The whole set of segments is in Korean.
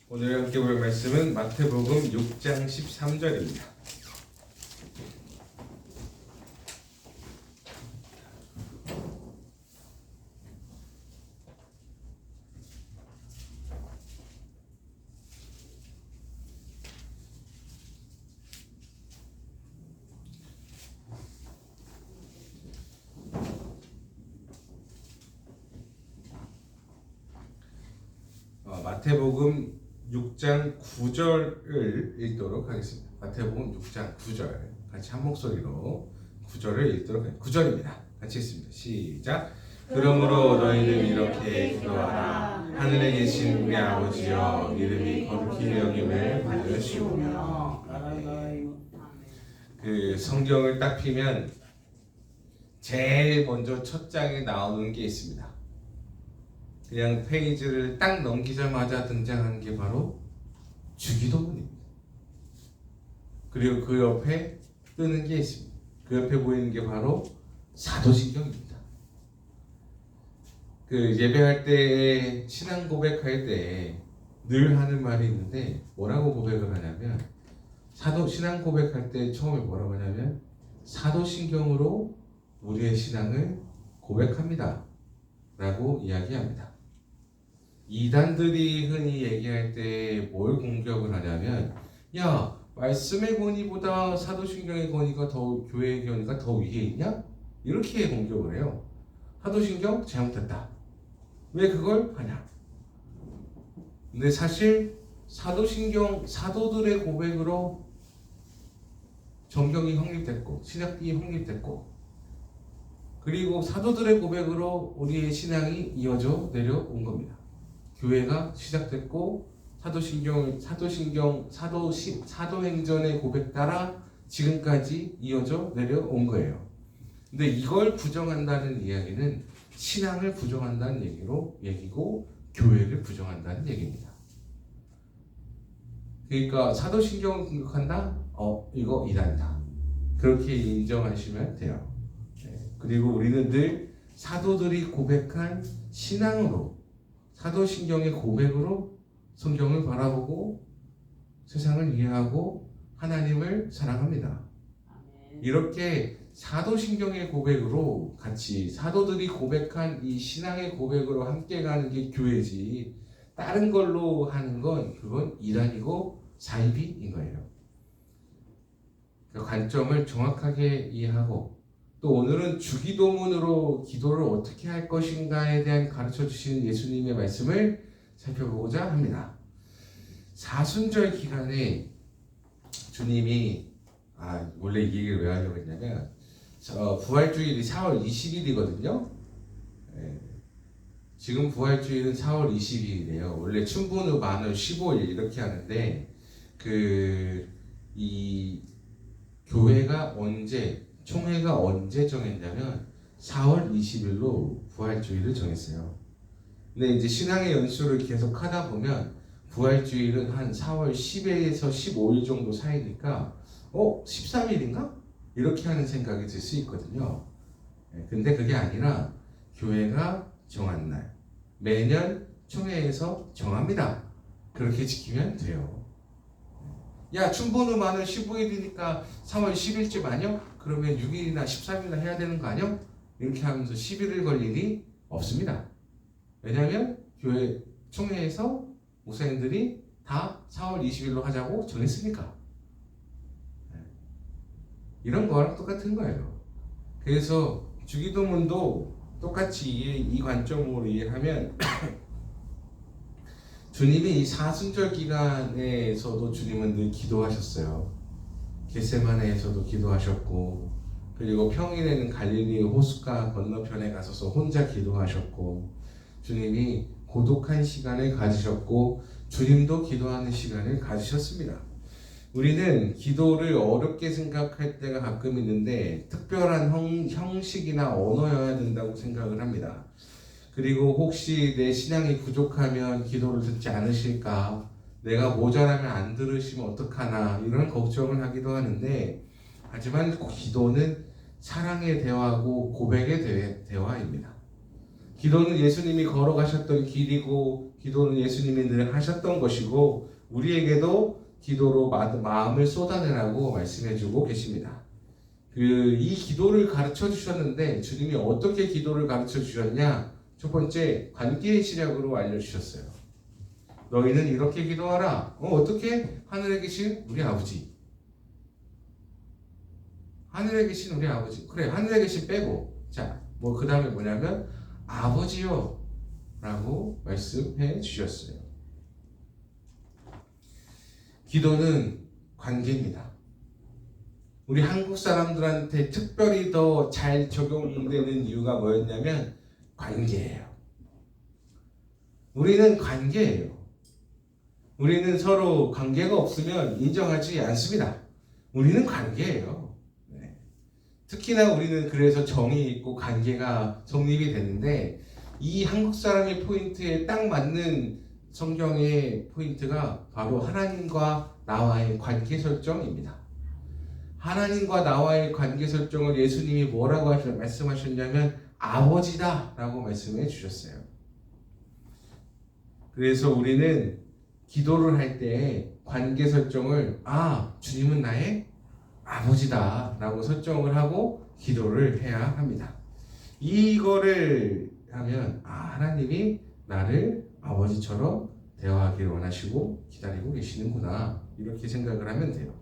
오늘 함께 볼 말씀은 마태복음 6장 13절입니다. 마태복음 6장 9절을 읽도록 하겠습니다. 마태복음 6장 9절 같이 한 목소리로 9절을 읽도록 하겠습니다. 9절입니다. 같이 읽습니다. 시작. 그러므로 너희는 이렇게 기도하라. 하늘에 계신 우리 아버지여, 이름이 거룩히 여김을 받으시오며. 그 성경을 딱 피면 제일 먼저 첫 장에 나오는 게 있습니다. 그냥 페이지를 딱 넘기자마자 등장하는 게 바로 주기도문입니다. 그리고 그 옆에 뜨는 게 있습니다. 그 옆에 보이는 게 바로 사도신경입니다. 그 예배할 때, 신앙 고백할 때 늘 하는 말이 있는데 뭐라고 고백을 하냐면, 신앙 고백할 때 처음에 뭐라고 하냐면 사도신경으로 우리의 신앙을 고백합니다 라고 이야기합니다. 이단들이 흔히 얘기할 때 뭘 공격을 하냐면, 야, 말씀의 권위보다 사도신경의 권위가 더, 교회의 권위가 더 위에 있냐? 이렇게 공격을 해요. 사도신경 잘못했다. 왜 그걸 하냐? 근데 사실 사도신경, 사도들의 고백으로 정경이 확립됐고 신학이 확립됐고, 그리고 사도들의 고백으로 우리의 신앙이 이어져 내려온 겁니다. 교회가 시작됐고 사도행전의 고백 따라 지금까지 이어져 내려온 거예요. 근데 이걸 부정한다는 이야기는 신앙을 부정한다는 얘기고 교회를 부정한다는 얘기입니다. 그러니까 사도신경을 공격한다? 이거 이단이다. 그렇게 인정하시면 돼요. 그리고 우리는 늘 사도들이 고백한 신앙으로, 사도신경의 고백으로 성경을 바라보고 세상을 이해하고 하나님을 사랑합니다. 이렇게 사도신경의 고백으로 같이 사도들이 고백한 이 신앙의 고백으로 함께 가는 게 교회지, 다른 걸로 하는 건 그건 이단이고 사이비인 거예요. 그 관점을 정확하게 이해하고, 또 오늘은 주기도문으로 기도를 어떻게 할 것인가에 대한 가르쳐 주시는 예수님의 말씀을 살펴보고자 합니다. 사순절 기간에 주님이 원래 이 얘기를 왜 하려고 했냐면, 부활주일이 4월 20일이거든요. 지금 부활주일은 4월 20일이래요. 원래 춘분후 만월 15일 이렇게 하는데, 이 교회가 총회가 언제 정했냐면 4월 20일로 부활주일을 정했어요. 근데 이제 신앙의 연수를 계속 하다 보면 부활주일은 한 4월 10일에서 15일 정도 사이니까 13일인가? 이렇게 하는 생각이 들 수 있거든요. 근데 그게 아니라 교회가 정한 날, 매년 총회에서 정합니다. 그렇게 지키면 돼요. 야, 춘분후 만월 15일이니까 4월 10일쯤 아니요? 그러면 6일이나 13일이나 해야 되는 거 아니요? 이렇게 하면서 11일 걸 일이 없습니다. 왜냐하면 교회 총회에서 목사님들이 다 4월 20일로 하자고 정했으니까. 이런 거랑 똑같은 거예요. 그래서 주기도문도 똑같이 이 관점으로 이해하면 주님이 이 사순절 기간에서도 주님은 늘 기도하셨어요. 겟세마네에서도 기도하셨고, 그리고 평일에는 갈릴리 호숫가 건너편에 가서서 혼자 기도하셨고, 주님이 고독한 시간을 가지셨고, 주님도 기도하는 시간을 가지셨습니다. 우리는 기도를 어렵게 생각할 때가 가끔 있는데 특별한 형식이나 언어여야 된다고 생각을 합니다. 그리고 혹시 내 신앙이 부족하면 기도를 듣지 않으실까, 내가 모자라면 안 들으시면 어떡하나, 이런 걱정을 하기도 하는데, 하지만 기도는 사랑의 대화고 고백의 대화입니다. 기도는 예수님이 걸어가셨던 길이고 기도는 예수님이 늘 하셨던 것이고 우리에게도 기도로 마음을 쏟아내라고 말씀해주고 계십니다. 이 기도를 가르쳐 주셨는데 주님이 어떻게 기도를 가르쳐 주셨냐? 첫 번째, 관계의 시작으로 알려주셨어요. 너희는 이렇게 기도하라. 어떻게? 하늘에 계신 우리 아버지. 하늘에 계신 우리 아버지. 그래, 하늘에 계신 빼고. 자, 그 다음에 뭐냐면 아버지요 라고 말씀해 주셨어요. 기도는 관계입니다. 우리 한국 사람들한테 특별히 더 잘 적용되는 이유가 뭐였냐면 관계예요. 우리는 관계예요. 우리는 서로 관계가 없으면 인정하지 않습니다. 우리는 관계예요. 네. 특히나 우리는 그래서 정이 있고 관계가 성립이 되는데 이 한국 사람의 포인트에 딱 맞는 성경의 포인트가 바로 하나님과 나와의 관계 설정입니다. 하나님과 나와의 관계 설정을 예수님이 뭐라고 말씀하셨냐면 아버지다 라고 말씀해 주셨어요. 그래서 우리는 기도를 할 때 관계 설정을 주님은 나의 아버지다 라고 설정을 하고 기도를 해야 합니다. 이거를 하면 하나님이 나를 아버지처럼 대화하기를 원하시고 기다리고 계시는구나 이렇게 생각을 하면 돼요.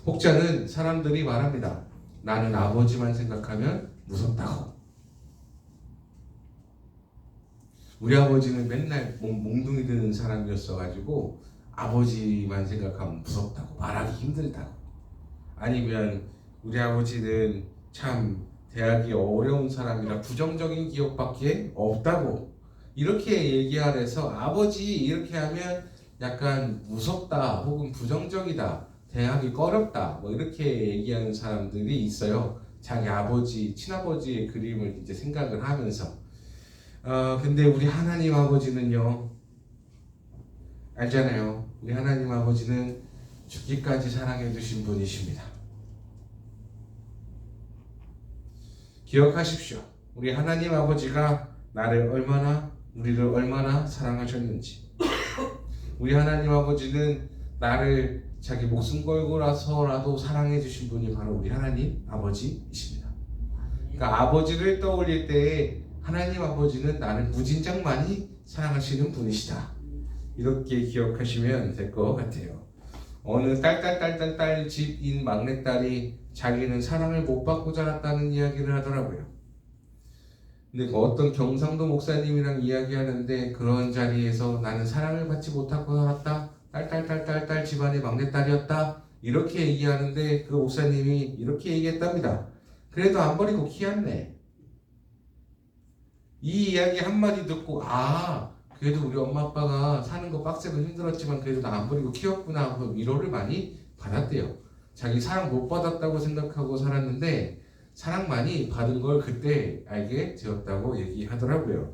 혹자는 사람들이 말합니다. 나는 아버지만 생각하면 무섭다고. 우리 아버지는 맨날 몽둥이 드는 사람이었어가지고 아버지만 생각하면 무섭다고, 말하기 힘들다고. 아니면 우리 아버지는 참 대하기 어려운 사람이라 부정적인 기억밖에 없다고 이렇게 얘기하래서 아버지 이렇게 하면 약간 무섭다 혹은 부정적이다, 대하기 꺼렵다 이렇게 얘기하는 사람들이 있어요. 자기 아버지, 친아버지의 그림을 이제 생각을 하면서. 근데 우리 하나님 아버지는요, 알잖아요. 우리 하나님 아버지는 죽기까지 사랑해 주신 분이십니다. 기억하십시오. 우리 하나님 아버지가 우리를 얼마나 사랑하셨는지. 우리 하나님 아버지는 나를 자기 목숨 걸고라서라도 사랑해 주신 분이 바로 우리 하나님 아버지이십니다. 그러니까 아버지를 떠올릴 때에 하나님 아버지는 나를 무진장 많이 사랑하시는 분이시다. 이렇게 기억하시면 될 것 같아요. 어느 딸 집인 막내딸이 자기는 사랑을 못 받고 자랐다는 이야기를 하더라고요. 근데 어떤 경상도 목사님이랑 이야기하는데 그런 자리에서 나는 사랑을 받지 못하고 살았다. 딸 집안의 막내딸이었다. 이렇게 얘기하는데 그 목사님이 이렇게 얘기했답니다. 그래도 안 버리고 키웠네. 이 이야기 한마디 듣고 그래도 우리 엄마 아빠가 사는 거 빡세고 힘들었지만 그래도 나 안 버리고 키웠구나 하고 위로를 많이 받았대요. 자기 사랑 못 받았다고 생각하고 살았는데 사랑 많이 받은 걸 그때 알게 되었다고 얘기하더라고요.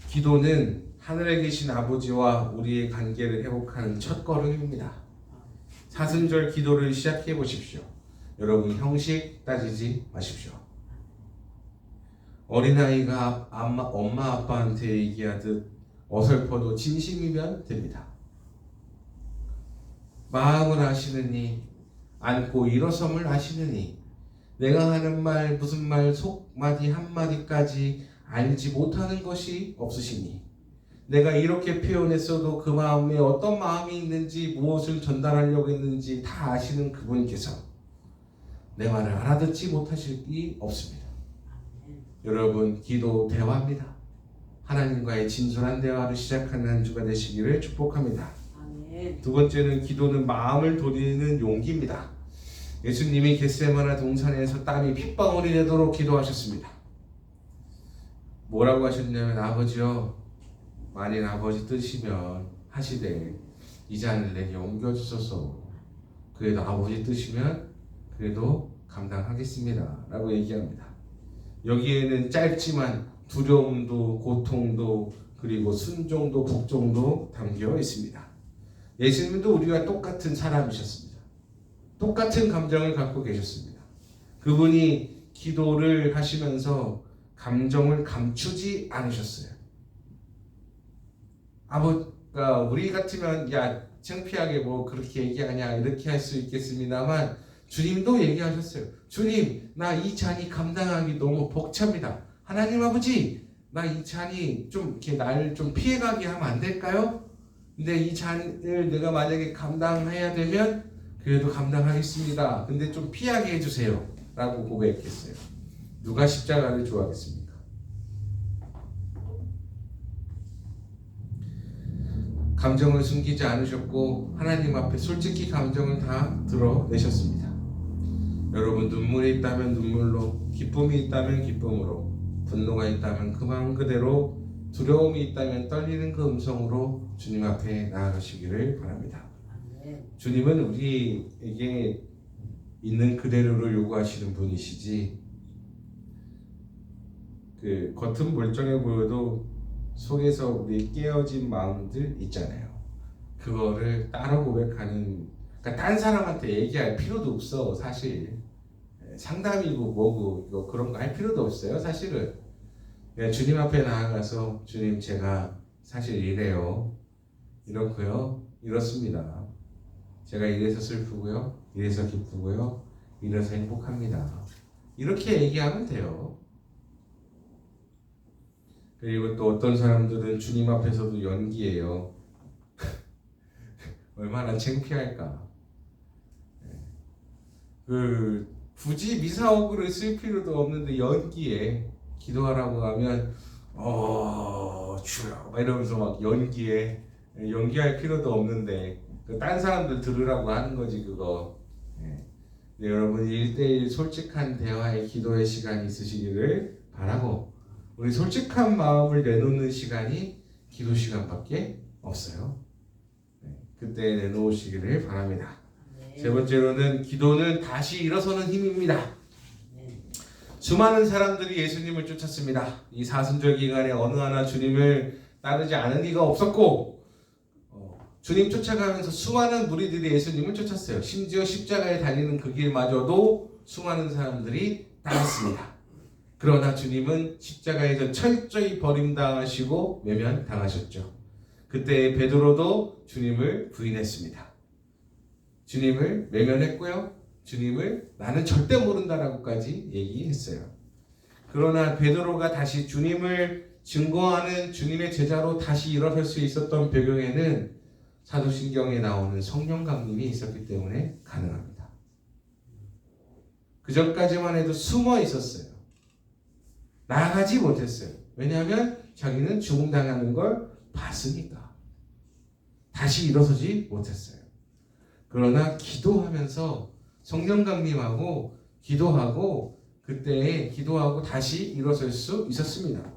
기도는 하늘에 계신 아버지와 우리의 관계를 회복하는 첫 걸음입니다. 사순절 기도를 시작해 보십시오. 여러분 형식 따지지 마십시오. 어린아이가 엄마 아빠한테 얘기하듯 어설퍼도 진심이면 됩니다. 마음을 아시느니 안고 일어섬을 아시느니 내가 하는 말 무슨 말 속마디 한마디까지 알지 못하는 것이 없으시니 내가 이렇게 표현했어도 그 마음에 어떤 마음이 있는지 무엇을 전달하려고 했는지 다 아시는 그분께서 내 말을 알아듣지 못하실 리 없습니다. 여러분 기도 대화입니다. 하나님과의 진솔한 대화를 시작하는 한 주가 되시기를 축복합니다. 두 번째는 기도는 마음을 돌리는 용기입니다. 예수님이 겟세마네 동산에서 땀이 핏방울이 되도록 기도하셨습니다. 뭐라고 하셨냐면 아버지여 만일 아버지 뜻이면 하시되 이 잔을 내게 옮겨주소서. 그래도 아버지 뜻이면 그래도 감당하겠습니다 라고 얘기합니다. 여기에는 짧지만 두려움도 고통도 그리고 순종도 복종도 담겨 있습니다. 예수님도 우리와 똑같은 사람이셨습니다. 똑같은 감정을 갖고 계셨습니다. 그분이 기도를 하시면서 감정을 감추지 않으셨어요. 우리 같으면 야 창피하게 뭐 그렇게 얘기하냐 이렇게 할 수 있겠습니다만 주님도 얘기하셨어요. 주님, 나 이 잔이 감당하기 너무 벅찹니다. 하나님 아버지, 나 이 잔이 좀 이렇게 나를 좀 피해가게 하면 안 될까요? 근데 이 잔을 내가 만약에 감당해야 되면 그래도 감당하겠습니다. 근데 좀 피하게 해주세요. 라고 고백했어요. 누가 십자가를 좋아하겠습니까? 감정을 숨기지 않으셨고 하나님 앞에 솔직히 감정을 다 드러내셨습니다. 여러분, 눈물이 있다면 눈물로, 기쁨이 있다면 기쁨으로, 분노가 있다면 그 마음 그대로, 두려움이 있다면 떨리는 그 음성으로 주님 앞에 나아가시기를 바랍니다. 주님은 우리에게 있는 그대로를 요구하시는 분이시지, 그 겉은 멀쩡해 보여도 속에서 우리 깨어진 마음들 있잖아요. 그거를 따로 고백하는, 그러니까 딴 사람한테 얘기할 필요도 없어. 사실 상담이고 뭐고 이거 그런 거 할 필요도 없어요. 사실은 그냥 주님 앞에 나아가서 주님, 제가 사실 이래요, 이렇고요, 이렇습니다. 제가 이래서 슬프고요, 이래서 기쁘고요, 이래서 행복합니다. 이렇게 얘기하면 돼요. 그리고 또 어떤 사람들은 주님 앞에서도 연기해요. 얼마나 창피할까. 굳이 미사오그를 쓸 필요도 없는데 연기에 기도하라고 하면 주여 이러면서 막 연기할 필요도 없는데 딴 사람들 들으라고 하는 거지 그거. 네, 여러분 1대1 솔직한 대화의 기도의 시간이 있으시기를 바라고, 우리 솔직한 마음을 내놓는 시간이 기도 시간밖에 없어요. 그때 내놓으시기를 바랍니다. 세 번째로는 기도는 다시 일어서는 힘입니다. 수많은 사람들이 예수님을 쫓았습니다. 이 사순절 기간에 어느 하나 주님을 따르지 않은 이가 없었고, 주님 쫓아가면서 수많은 무리들이 예수님을 쫓았어요. 심지어 십자가에 달리는 그 길마저도 수많은 사람들이 따랐습니다. 그러나 주님은 십자가에서 철저히 버림당하시고 외면당하셨죠. 그때 베드로도 주님을 부인했습니다. 주님을 외면했고요, 주님을 나는 절대 모른다라고까지 얘기했어요. 그러나 베드로가 다시 주님을 증거하는 주님의 제자로 다시 일어설 수 있었던 배경에는 사도신경에 나오는 성령 강림이 있었기 때문에 가능합니다. 그 전까지만 해도 숨어 있었어요. 나아가지 못했어요. 왜냐하면 자기는 죽음당하는 걸 봤으니까. 다시 일어서지 못했어요. 그러나 기도하면서 성령 강림하고 기도하고 그때 기도하고 다시 일어설 수 있었습니다.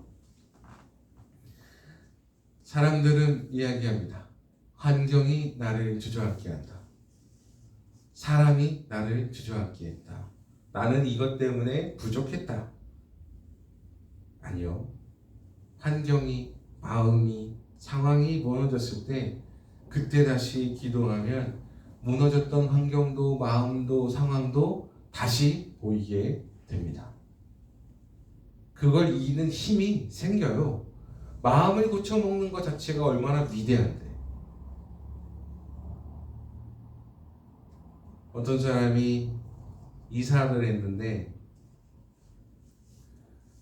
사람들은 이야기합니다. 환경이 나를 주저앉게 한다. 사람이 나를 주저앉게 했다. 나는 이것 때문에 부족했다. 아니요. 환경이, 마음이, 상황이 무너졌을 때 그때 다시 기도하면 무너졌던 환경도 마음도 상황도 다시 보이게 됩니다. 그걸 이기는 힘이 생겨요. 마음을 고쳐먹는 것 자체가 얼마나 위대한데. 어떤 사람이 이사를 했는데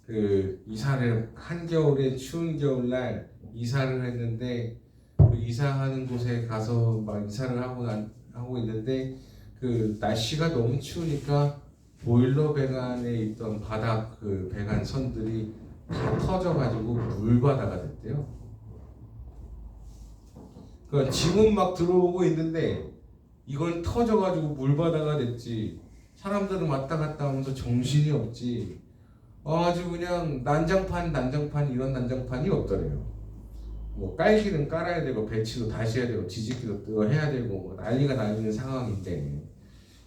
그 이사를 한겨울에 추운 겨울날 이사를 했는데 그 이사하는 곳에 가서 막 이사를 하고 있는데 그 날씨가 너무 추우니까 보일러 배관에 있던 바닥 그 배관 선들이 다 터져가지고 물바다가 됐대요. 그러니까 지금 막 들어오고 있는데 이건 터져가지고 물바다가 됐지. 사람들은 왔다 갔다 하면서 정신이 없지. 아주 그냥 난장판 이런 난장판이 없더래요. 뭐 깔기는 깔아야 되고 배치도 다시 해야 되고 뒤집기도 또 해야 되고 뭐 난리가 나는 상황인데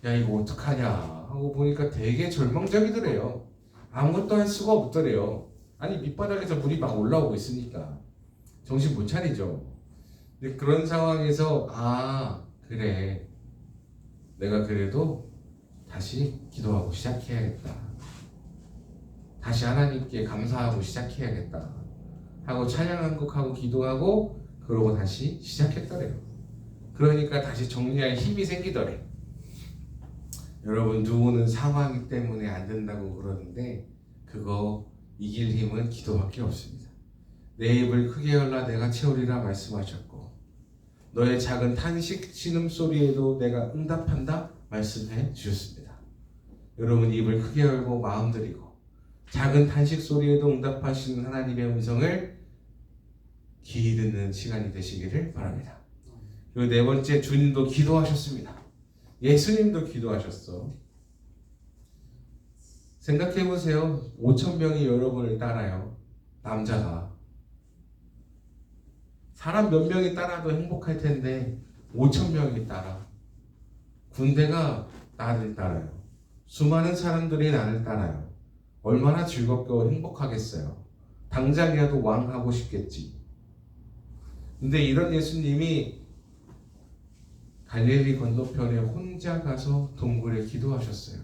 야 이거 어떡하냐 하고 보니까 되게 절망적이더래요. 아무것도 할 수가 없더래요. 아니 밑바닥에서 물이 막 올라오고 있으니까 정신 못 차리죠. 근데 그런 상황에서 그래 내가 그래도 다시 기도하고 시작해야겠다. 다시 하나님께 감사하고 시작해야겠다 하고 찬양 한 곡하고 기도하고 그러고 다시 시작했더래요. 그러니까 다시 정리할 힘이 생기더래. 여러분, 누구는 상황 때문에 안 된다고 그러는데 그거 이길 힘은 기도밖에 없습니다. 내 입을 크게 열라 내가 채우리라 말씀하셨고, 너의 작은 탄식 신음소리에도 내가 응답한다 말씀해 주셨습니다. 여러분, 입을 크게 열고 마음 들이고 작은 탄식 소리에도 응답하시는 하나님의 음성을 귀 듣는 시간이 되시기를 바랍니다. 그리고 네 번째, 주님도 기도하셨습니다. 예수님도 기도하셨어. 생각해보세요. 5,000명이 여러분을 따라요. 남자가. 사람 몇 명이 따라도 행복할 텐데 5,000명이 따라. 군대가 나를 따라요. 수많은 사람들이 나를 따라요. 얼마나 즐겁고 행복하겠어요. 당장이라도 왕하고 싶겠지. 근데 이런 예수님이 갈릴리 건너편에 혼자 가서 동굴에 기도하셨어요.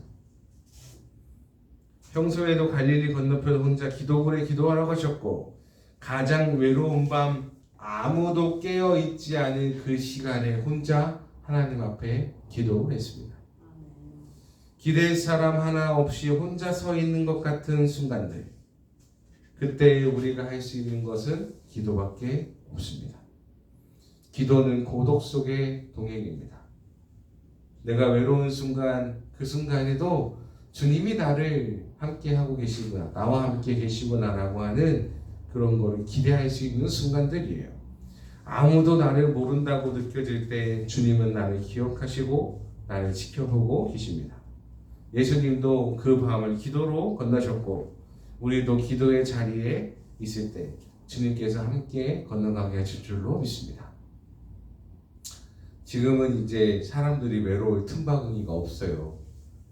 평소에도 갈릴리 건너편 혼자 기도굴에 기도하라고 하셨고, 가장 외로운 밤 아무도 깨어있지 않은 그 시간에 혼자 하나님 앞에 기도했습니다. 기댈 사람 하나 없이 혼자 서 있는 것 같은 순간들, 그때 우리가 할 수 있는 것은 기도밖에 없습니다. 기도는 고독 속의 동행입니다. 내가 외로운 순간, 그 순간에도 주님이 나를 함께 하고 계시구나, 나와 함께 계시구나라고 하는 그런 거를 기대할 수 있는 순간들이에요. 아무도 나를 모른다고 느껴질 때 주님은 나를 기억하시고 나를 지켜보고 계십니다. 예수님도 그 밤을 기도로 건너셨고, 우리도 기도의 자리에 있을 때 주님께서 함께 건너가게 하실 줄로 믿습니다. 지금은 이제 사람들이 외로울 틈바구니가 없어요.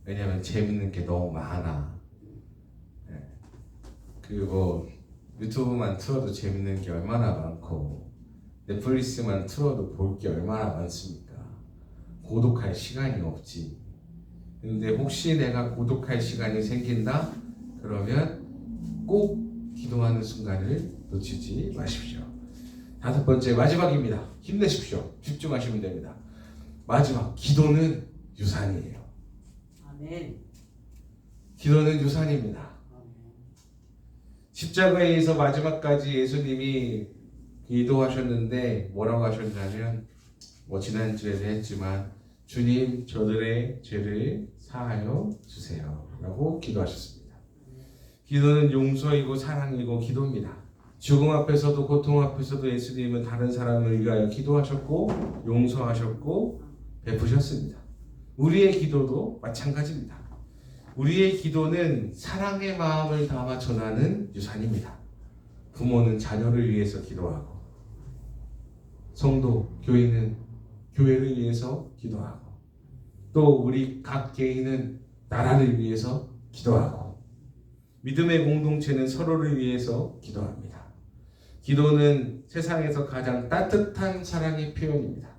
왜냐하면 재밌는 게 너무 많아. 그리고 유튜브만 틀어도 재밌는 게 얼마나 많고, 넷플릭스만 틀어도 볼 게 얼마나 많습니까? 고독할 시간이 없지. 근데 혹시 내가 고독할 시간이 생긴다? 그러면 꼭 기도하는 순간을 놓치지 마십시오. 다섯 번째, 마지막입니다. 힘내십시오. 집중하시면 됩니다. 마지막, 기도는 유산이에요. 아멘. 기도는 유산입니다. 십자가에서 마지막까지 예수님이 기도하셨는데 뭐라고 하셨냐면, 지난주에도 했지만 주님, 저들의 죄를 사하여 주세요 라고 기도하셨습니다. 기도는 용서이고 사랑이고 기도입니다. 죽음 앞에서도 고통 앞에서도 예수님은 다른 사람을 위하여 기도하셨고 용서하셨고 베푸셨습니다. 우리의 기도도 마찬가지입니다. 우리의 기도는 사랑의 마음을 담아 전하는 유산입니다. 부모는 자녀를 위해서 기도하고, 성도, 교인은 교회를 위해서 기도하고, 또 우리 각 개인은 나라를 위해서 기도하고, 믿음의 공동체는 서로를 위해서 기도합니다. 기도는 세상에서 가장 따뜻한 사랑의 표현입니다.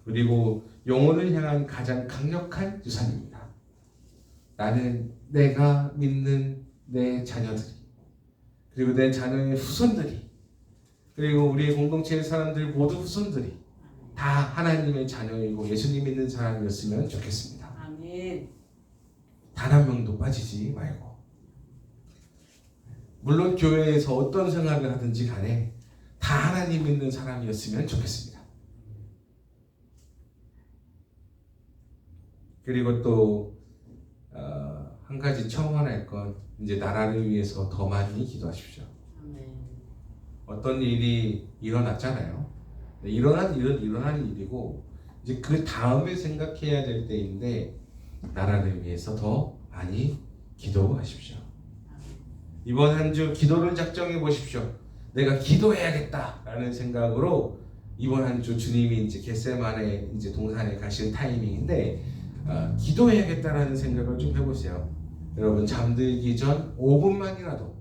그리고 영혼을 향한 가장 강력한 유산입니다. 나는 내가 믿는 내 자녀들이, 그리고 내 자녀의 후손들이, 그리고 우리의 공동체의 사람들 모두 후손들이 다 하나님의 자녀이고 예수님 믿는 사람이었으면 좋겠습니다. 아멘. 단 한 명도 빠지지 말고, 물론 교회에서 어떤 생각을 하든지 간에 다 하나님 믿는 사람이었으면 좋겠습니다. 그리고 또 한 가지 청원할 건, 이제 나라를 위해서 더 많이 기도하십시오. 아멘. 어떤 일이 일어났잖아요. 일어난 일은 일어난 일이고, 이제 그 다음에 생각해야 될 때인데 나라를 위해서 더 많이 기도하십시오. 이번 한 주 기도를 작정해 보십시오. 내가 기도해야겠다라는 생각으로 이번 한 주 주님이 이제 겟세마네 이제 동산에 가실 타이밍인데 기도해야겠다라는 생각을 좀 해보세요. 여러분, 잠들기 전 5분만이라도,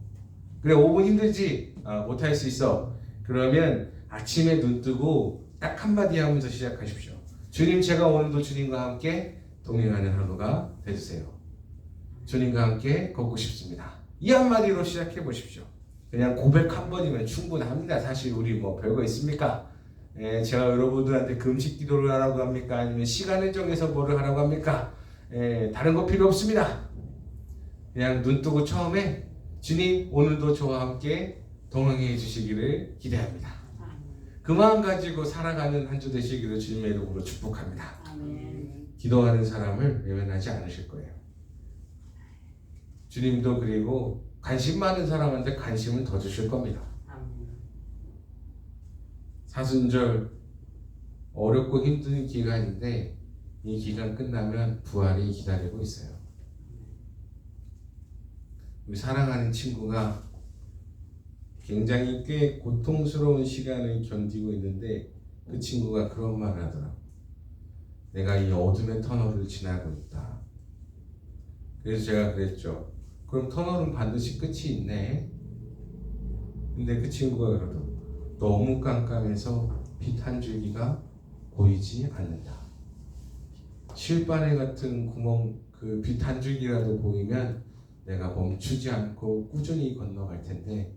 그래 5분 힘들지? 못할 수 있어. 그러면 아침에 눈 뜨고 딱 한마디 하면서 시작하십시오. 주님, 제가 오늘도 주님과 함께 동행하는 하루가 되주세요. 주님과 함께 걷고 싶습니다. 이 한마디로 시작해 보십시오. 그냥 고백 한 번이면 충분합니다. 사실 우리 뭐 별거 있습니까? 제가 여러분들한테 금식 기도를 하라고 합니까? 아니면 시간을 정해서 뭐를 하라고 합니까? 다른 거 필요 없습니다. 그냥 눈 뜨고 처음에 주님 오늘도 저와 함께 동행해 주시기를 기대합니다. 그 마음 가지고 살아가는 한 주 되시기를 주님의 이름으로 축복합니다. 아멘. 기도하는 사람을 외면하지 않으실 거예요. 주님도 그리고 관심 많은 사람한테 관심을 더 주실 겁니다. 아멘. 사순절 어렵고 힘든 기간인데 이 기간 끝나면 부활이 기다리고 있어요. 우리 사랑하는 친구가 굉장히 꽤 고통스러운 시간을 견디고 있는데 그 친구가 그런 말을 하더라고. 내가 이 어둠의 터널을 지나고 있다. 그래서 제가 그랬죠. 그럼 터널은 반드시 끝이 있네. 근데 그 친구가 그러더라고. 너무 깜깜해서 빛 한 줄기가 보이지 않는다. 실바늘 같은 구멍, 그 빛 한 줄기라도 보이면 내가 멈추지 않고 꾸준히 걸어갈 텐데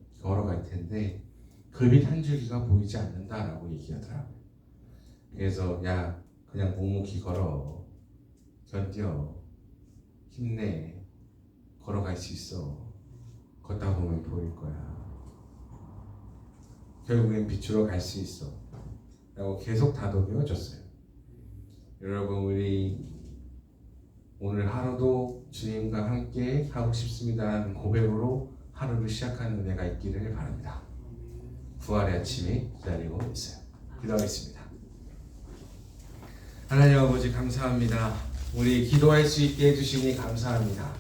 그 빛 한 줄기가 보이지 않는다라고 얘기하더라고. 그래서 야 그냥 묵묵히 걸어, 견뎌, 힘내, 걸어갈 수 있어. 걷다 보면 보일 거야. 결국엔 빛으로 갈 수 있어 라고 계속 다독여 줬어요. 여러분 우리 오늘 하루도 주님과 함께 하고 싶습니다라는 고백으로 하루를 시작하는 은혜가 있기를 바랍니다. 부활의 아침이 기다리고 있어요. 기도하겠습니다. 하나님 아버지 감사합니다. 우리 기도할 수 있게 해주시니 감사합니다.